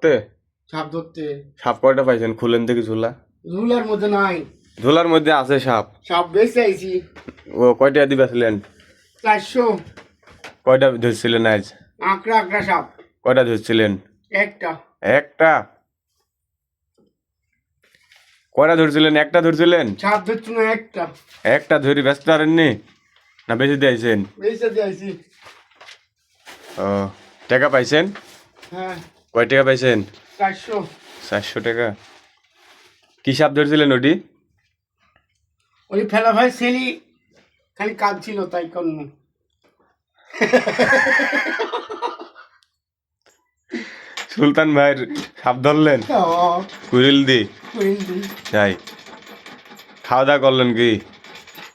ধরতে? সাপ ধরতে। সাপ কয়টা পাইছেন? খুলেন দেখি ঝুলা। ঝুলার মধ্যে নাই। ঝুলার মধ্যে আছে সাপ? সাপ বেঁচে আইছি। ও কয়টা দিবেছিলেন? 400। কয়টা ধরছিলেন আজ? আঁকড়া আঁকড়া সাপ। কয়টা ধরছিলেন? একটা। একটা? কয়টা ধরছিলেন? একটা ধরছিলেন? সাপ ধরছি না, একটা। একটা ধরি ব্যস্ত পারেননি না বেশি দিয়েছেন? বেঁচে দিয়েছি। ও টাকা পাইছেন? হ্যাঁ। কয় টাকা পাইছেন? 400। 400 টাকা। কি সাপ ধরছিলেন ওটি? ওই ফেলা ভাই ছেলি খালি কাজ ছিল তাই করল। সুলতান ভাইয়ের সাপ ধরলেন কুড়িল দি? তাই খাওয়া দাওয়া করলেন কি?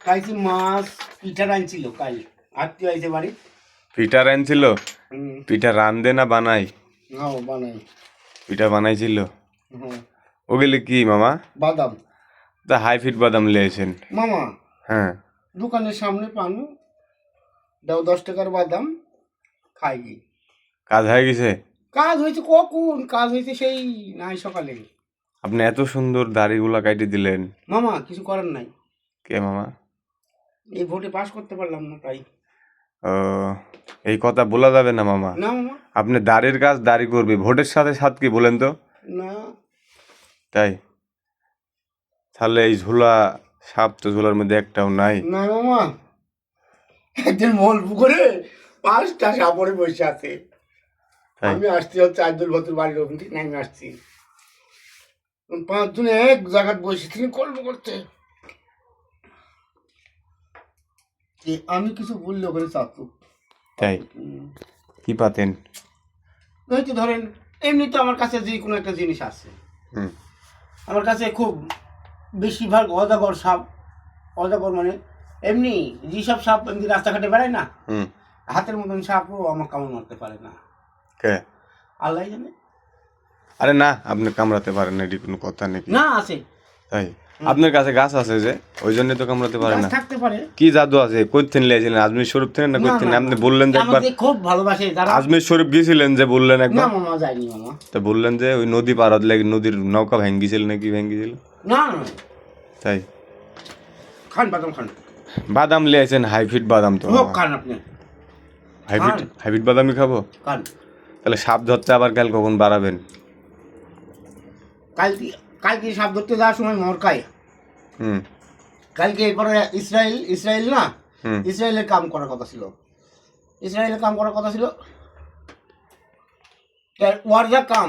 খাইছি মাছ, পিঠা আনছিল কাল। আত্মীয় আইছে বাড়ি। পিঠা আনছিল? পিঠা রান্ধে না বানাই? বানাই। পিঠা বানাইছিল? ওগুলি কি মামা? বাদাম। তা হাইফিট বাদাম লিয়েছেন মামা? হ্যাঁ। দোকানের সামনে পানো, দাও 10 টাকার বাদাম, খাই গি। কাজ হয়ে গেছে? কাজ হয়েছে কখন? কাজ হয়েছে সেই নাই সকালে। আপনি এত সুন্দর দাড়িগুলা কাটি দিলেন। মামা কিছু করার নাই। কে মামা? এই ভোটে পাস করতে পারলাম না তাই। ও এই কথা বলা যাবে না মামা। না মামা। আপনি দাড়ির কাজ দাড়ি করবে, ভোটের সাথে সাথ কি বলেন তো? না। তাই তাহলে এই ঝোলা সাপ তো ঝোলার মধ্যে একটাও নাই। না মামা, একদিন মল পুকুরে 5টা সাপড়ে বসে আছে। আমি আসছি হচ্ছে আব্দুল ভতুর বাড়ির ওখান থেকে নামে আসছি। 5 জনে এক জায়গায় বসে তিনি কল্প করতে। আমি কিছু বললে ওখানে চাপু। তাই কি পাতেন? হয়তো ধরেন এমনি তো আমার কাছে যে কোনো একটা জিনিস আছে, আমার কাছে খুব বেশিরভাগ অজাগর সাপ। অজাগর মানে এমনি যেসব সাপ এমনি রাস্তাঘাটে বেড়ায় না, হাতের মতন সাপও আমার কামড় মারতে পারে না। কে? আল্লাহ জানে। আরে না, আপনি কামড়াতে পারেন না, এটি কোনো কথা নাকি? না আছে। তাই আপনার কাছে গাছ আছে যে, ওই জন্য তো কামড়াতে পারে না। থাকতে পারে। কি জাদু আছে? কইতেন লিয়েছিলেন আজমির শরীফ থেকে না কইতেন? আপনি বললেন যে একবার খুব ভালোবাসে যারা। আজমির শরীফ গিয়েছিলেন যে বললেন একবার। না মামা যাইনি মামা। তো বললেন যে ওই নদী পার হতে লাগে, নদীর নৌকা ভেঙ্গিছিল নাকি? ভেঙ্গিছিল? না না। তাই খান বাদাম খান। বাদাম লিয়েছেন? হাইফিট বাদাম তো খান আপনি। হাইফিট বাদামই খাবো। খান। তাহলে সাপ ধরতে আবার কাল কখন বাড়াবেন? কালকে সাপ ধরতে যাওয়ার সময় মরকায়। কালকে এরপরে ইসরায়েল না, ইসরায়েলের কাম করার কথা ছিল। ইসরায়েলের কাম করার কথা ছিল। ওয়ার যা কাম